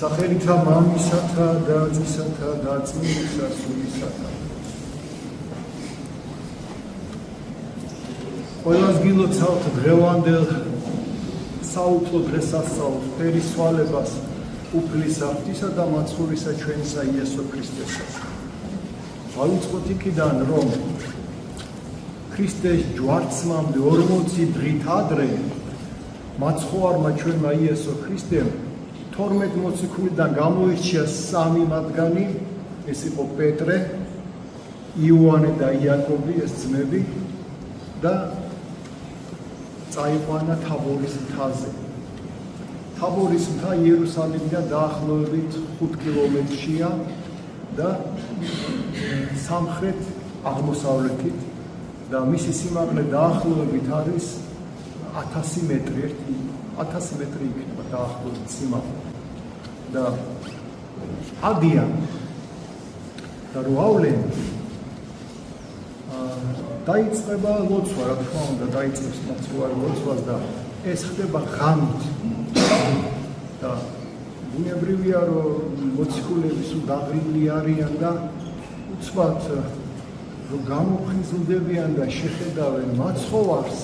სახელითა მამისათა და ძისათა და წმინდა სულისათა. ყველას გილოცავთ დღევანდელ საუფლო დღესასწაულს, ფერისვალებას, უფლისა, ღვთისა და მაცხოვრისა ჩვენისა იესო ქრისტესას. დავიწყოთ იქიდან, რომ ქრისტეს ჯვარცმამდე 40 დღით ადრე მაცხოვარმა ჩვენმა იესო ქრისტემ 12 მოციქულიდან გამოირჩია 3 მათგანი, ეს იყო პეტრე, იოანე და იაკობი, ეს ძმები და წაიყვანა თაბორის მთაზე. თაბორის მთა იერუსალიმიდან დაახლოებით 5 კილომეტრია და სამხრეთ აღმოსავლეთით და მისი სიმაღლე დაახლოებით არის 1000 მეტრი, 1000 მეტრი იქნება დაახლოებით სიმაღლე. და ადიან და როავლენ დაიწყება ლოცვა, რა თქმა უნდა, დაიწყებს მაცხოვარი ლოცვას და ეს ხდება ღამით. და ბუნებრივია, რომ მოციქულები სულ დაღლილი არიან და უცბად რომ გამოფხიზლდებიან და შეხედავენ მაცხოვარს,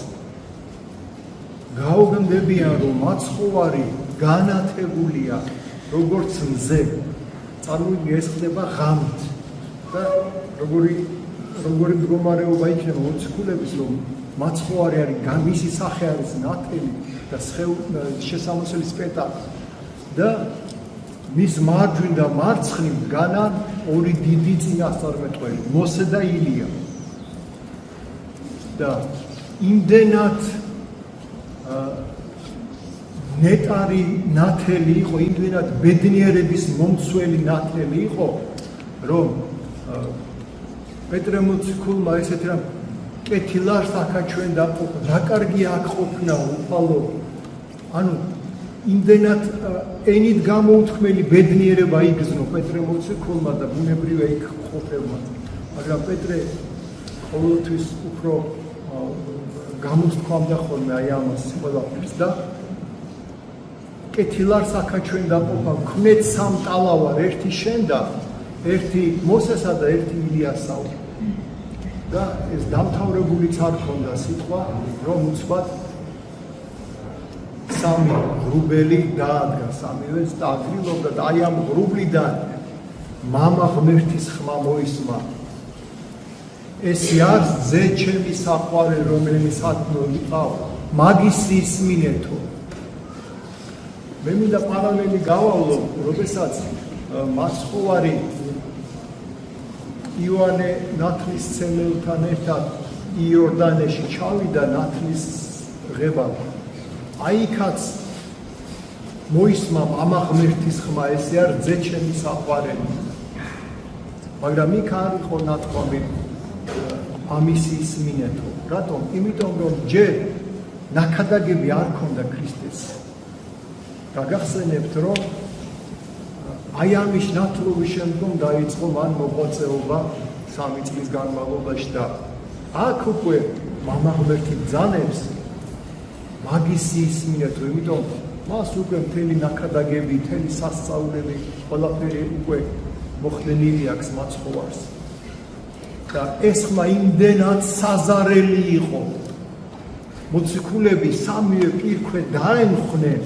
გაუგნდებიან, რომ მაცხოვარი განათებულია როგორც მზე. წარმოიდგინე, ეს ხდება ღამით და როგორი მდგომარეობა იქნება მოციქულების, რომ მაცხოვარი არის, მისი სახე არის ნათელი და შესამოსელი სპეტაკლი და მის მარჯვნივ და მარცხნივ დგანან 2 დიდი წინასწარმეტყველი, მოსე და ილია. და იმდენად ნეტარი ნათელი იყო, იმდენად ბედნიერების მომცველი ნათელი იყო, რომ პეტრე მოციქულმა ესეთი რამ კეთილარს აქა ჩვენ დაყოფა, რა კარგია აქ ყოფნა უფალო. ანუ იმდენად ენით გამოუთქმელი ბედნიერება იგრძნო პეტრე მოციქულმა და ბუნებრივია იქ ყოფებმა. მაგრამ პეტრე ყოველთვის უფრო გამოსთქვამდა ხოლმე აი ამას ყველაფერს და კეთილარს აქა ჩვენ დაყოფა, ქმნეთ 3 ტალავარ, ერთი შენ და ერთი მოსესა და ერთი ილიასაო. და ეს დამთავრებულიც არ ქონდა სიტყვა, რომ უცბად 3 ღრუბელი დაადგა, 3-ვეს დააგრილობდა და აი ამ ღრუბლიდან მამა ღმერთის ხმა მოისმა. ესი არის ძე ჩემი საყვარელი, რომელიც ათნო იყავ, მაგის ისმინეთო. მე მინდა პარალელი გავავლო, როდესაც მაცხოვარი იოანე ნათლისმცემელთან ერთად იორდანეში ჩავიდა ნათლის ღებავ. აი იქაც მოისმა მამა ღმერთის ხმა, ესე არის ძე ჩემი საყვარელი. მაგრამ იქ არ იყო ნათქვამი ამის ისმინეთო. რატომ? იმიტომ რომ ჯერ ნაქადაგები არ ქონდა ქრისტეს. გაგახსენებთ, რომ აი ამის ნათლობის შემდგომ დაიწყო მან მოღვაწეობა 3 წლის განმავლობაში და აქ უკვე მამა ღმერთი ბრძანებს მაგის ისმინეთო, იმიტომ მას უკვე მთელი ნაქადაგები, მთელი სასწაულები, ყველაფერი უკვე მოხდენილი აქვს მაცხოვარს. და ეს ხმა იმდენად საზარელი იყო. მოციქულები 3-ვე პირქვე დაემხნენ,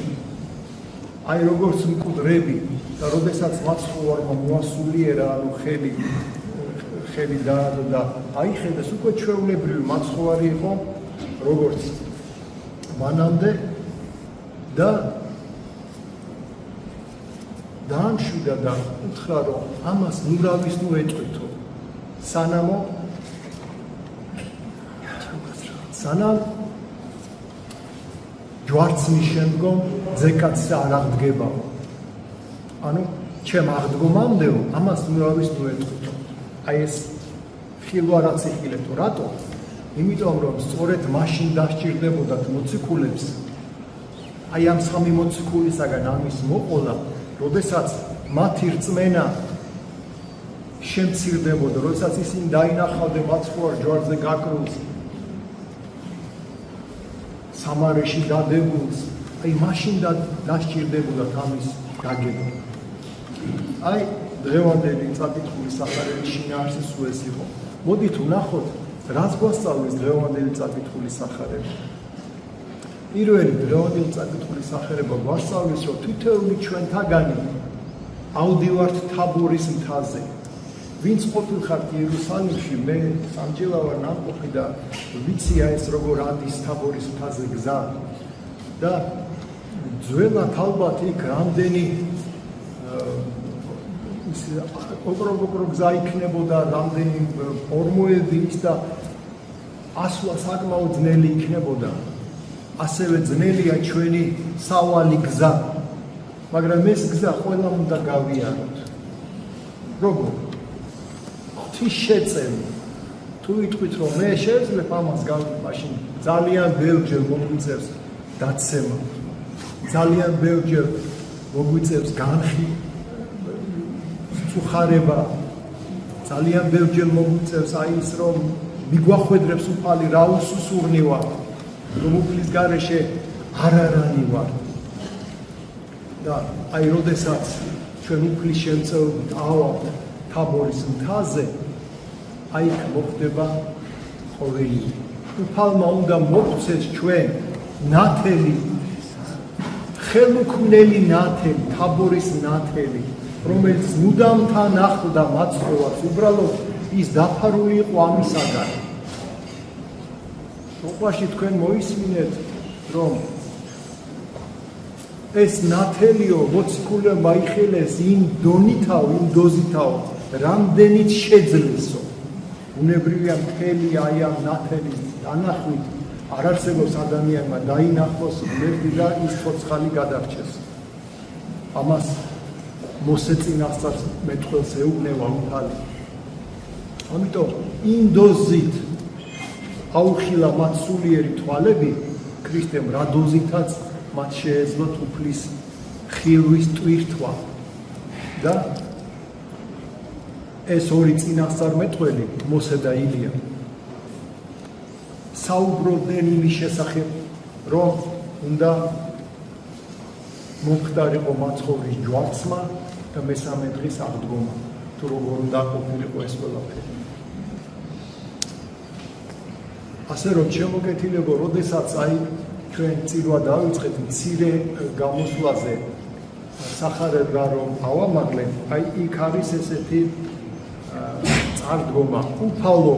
აი როგორც მკვდრები და როდესაც მაცხოვარმა მოასულიერა, ანუ ხელი დაადო და აიხედეს, უკვე ჩვეულებრივი მაცხოვარი იყო, როგორც მანამდე და დაამშვიდა და უთხრა, რომ ამას ნურავის ნუ ეწვითო. სანამ ჯვარცმის შემდგომ ძეკაც არ აღდგებაო. ანუ ჩემ აღდგომამდეო ამას ნურავის ნუ ეწვითო. აი ეს ხილვა რაც იხილეთო, რატო? იმიტომ რომ სწორედ მაშინ დასჭირდებოდათ მოციქულებს აი ამ 3 მოციქულისაგან ამის მოყოლა, როდესაც მათი რწმენა შემცირდებოდა, როდესაც ისინი დაინახავდნენ მაცხოვარ ჯვარზე გაკრულს, სამარეში დადებულს, აი მაშინ დასჭირდებოდათ ამის გაგება. აი დღევანდელი წაკითხული სახარების შინაარსი სულ ეს იყო. მოდით ვნახოთ, რაც გვასწავლის დღევანდელი წაკითხული სახარება. პირველი დღევანდელი წაკითხული სახარება გვასწავლის, რომ თითოეული ჩვენთაგანი ავდივართ თაბორის მთაზე. ვინც ყოფილხართ იერუსალიმში, მე სამჯერა ვარ ნამყოფი და ვიცია ეს როგორ ადის თაბორის მთაზე გზა და ძველად ალბათ იქ რამდენი ოქრო გზა იქნებოდა, რამდენი ორმოები ის და ასვლა საკმაოდ ძნელი იქნებოდა. ასევე ძნელია ჩვენი სავალი გზა, მაგრამ ეს გზა ყველამ უნდა გავიაროთ. როგორ? ღვთის შეწევი. თუ ვიტყვით, რომ მე შევძლებ ამას გავიგე, მაშინ ძალიან ბევრჯერ მოგვიწევს დაცემა. ძალიან ბევრჯერ მოგვიწევს განხი, უხარება. ძალიან ბევრჯერ მოგვიწევს აი ის, რომ მიგვახვედრებს უფალი რა უსუსურნი ვარ, რომ უფლის გარეშე არარანი ვარ. და აი როდესაც ჩვენ უფლის შემწეობით ავავთ თაბორის მთაზე, აი იქ მოხდება ყოველი. უფალმა უნდა მოგვცეს ჩვენ ნათელი, ხელუქმნელი ნათელი, თაბორის ნათელი, რომელიც მუდამ თან ახლდა მაცხოვარს, უბრალოდ ის დაფარული იყო ამისაგან. მოყვაში თქვენ მოისმინეთ, რომ ეს ნათელიო მოციქულმა მაიხელეს იმ დონითაო, იმ დოზითაო, რამდენიც შეძლესო. უნებრივია მთელი აი ამ ნათელის დანახვით არ არსებობს ადამიანმა დაინახოს ღმერთი და ის ცოცხალი გადარჩეს. ამას მოსეწინასწარ მეტყველს ეუბნება უფალი. ამიტომ იმ დოზით აუხილა მათ სულიერი თვალები ქრისტემ, რა დოზითაც მათ შეეძლოთ უფლის ხილვის ტვირთვა. და ეს ორი წინასწარმეტყველი, მოსე და ილია, საუბრობდნენ იმის შესახებ, რომ უნდა მომხდარიყო მაცხოვრის ჯვარცმა და მესამე დღის აღდგომა, თუ როგორ უნდა ყოფილიყო ეს ყველაფერი. ასე რომ შემოგეთილებო, როდესაც აი ჩვენ წირვა დავიწყეთ მცირე გამოსვლაზე სახარება რომ ავამაგლეთ, აი იქ არის ესეთი წარდგომა, უფალო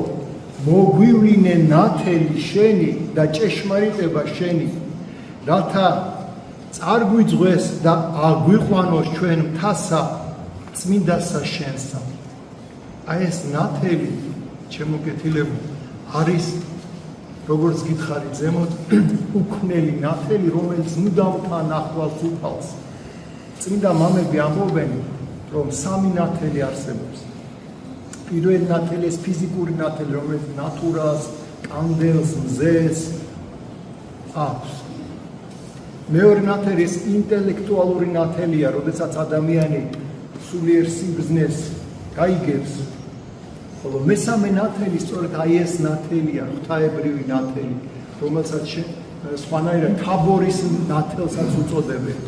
მოგვივლინე ნათელი შენი და ჭეშმარიტება შენი, რათა წარგვიძღვეს და აგვიყვანოს ჩვენ მთასა წმინდასა შენსა. აი ეს ნათელი, შემოგეთილებო, არის როგორც გითხარით ზემოთ, უქმნელი ნათელი, რომელიც მუდამ თან ახლავს უფალს. წმინდა მამები ამბობენ, რომ სამი ნათელი არსებობს. პირველი ნათელი ეს ფიზიკური ნათელი, რომელიც ნატურას, კანდელს, მზეს აქვს. მეორე ნათელი ეს ინტელექტუალური ნათელია, როდესაც ადამიანი სულიერ სიბრძნეს გაიგებს. ხოლო მესამე ნათელი სწორედ აი ეს ნათელია, ღვთაებრივი ნათელი, რომელსაც სხვანაირად თაბორის ნათელსაც უწოდებენ.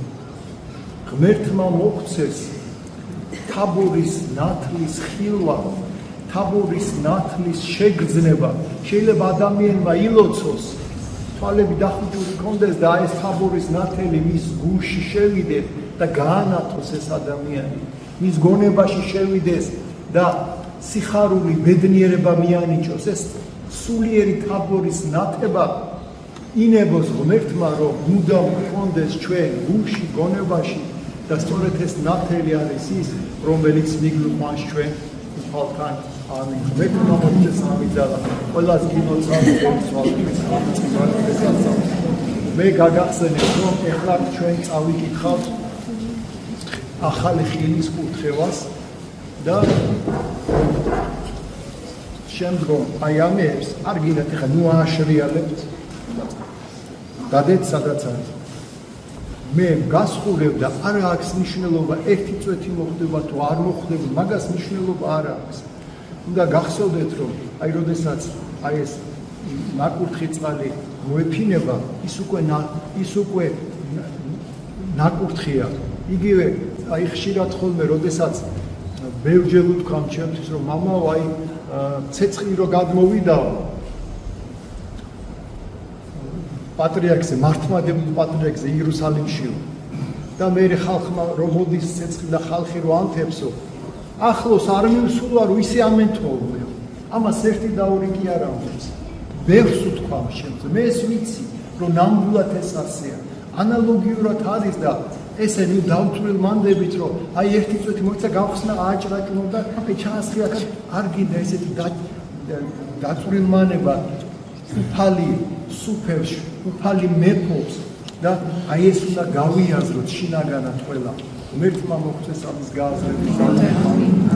ღმერთმა მოგვცეს თაბორის ნათლის ხილვა, თაბორის ნათლის შეგრძნება. შეიძლება ადამიანმა ილოცოს, თვალები დახუჭული კონდეს და ეს თაბორის ნათელი მის გულში შევიდეს და გაანათოს ეს ადამიანი, მის გონებაში შევიდეს და სიხარული ბედნიერება მიანიჭოს. ეს სულიერი თაბორის ნათება ინებოს ღმერთმა, რომ მუდამ გქონდეს ჩვენ გულში, გონებაში და სწორედ ეს ნათელი არის ის, რომელიც მიგვიყვანს ჩვენ უფალთან. ამინ. ღმერთმა მოგვცეს ამიძალა. ყველას გიმოწამდეს სვალის ამწიფარებასაც. მე გაგახსენებ, რომ ეხლა ჩვენ წავიკითხავთ ახალი ხილის კურთხევას და შემდგომ აი ამებს არ გინდათ ეხლა ნუ ააშრიალებთ. დადეთ სადაც არის. მე გასხურებ და არ აქვს მნიშვნელობა ერთი წვეთი მოხდება თუ არ მოხდება, მაგას მნიშვნელობა არ აქვს. უნდა გახსოვდეთ, რომ აი როდესაც აი ეს ნაკურთხი წყალი მოეფინება, ის უკვე ნაკურთხია იგივე აი ხშირად ხოლმე როდესაც ბევრჯერ ვთქვამ ჩემთვის რომ მამაო აი ცეცხლი რო გადმოვიდაო პატრიარქზე მართლმადიდებლურ პატრიარქზე იერუსალიმში და მე ხალხმა რომ მოდის ცეცხლი და ხალხი რო ანთებსო ახლოს არ მივსულა რომ ისე ამენთხოვნეო ამას ერთი და ორი კი არ ამბობს ბევრს ვთქვამ შემდგომ მე ეს ვიცი რომ ნამდვილად ეს ასეა ანალოგიურად არის და ესე ნუ დავთვლილ მანდებით რომ აი ერთი წუთი მოიცა გავხსნა აჭრაჭმობდა აი ჩაასხია არ გინდა ესეთი დაწვრილმანება უფალი სუფევს უფალი მეფობს და აი ეს უნდა გავიაზროთ შინაგანად ყველა ღმერთმა მოგვცეს ამის გააზრების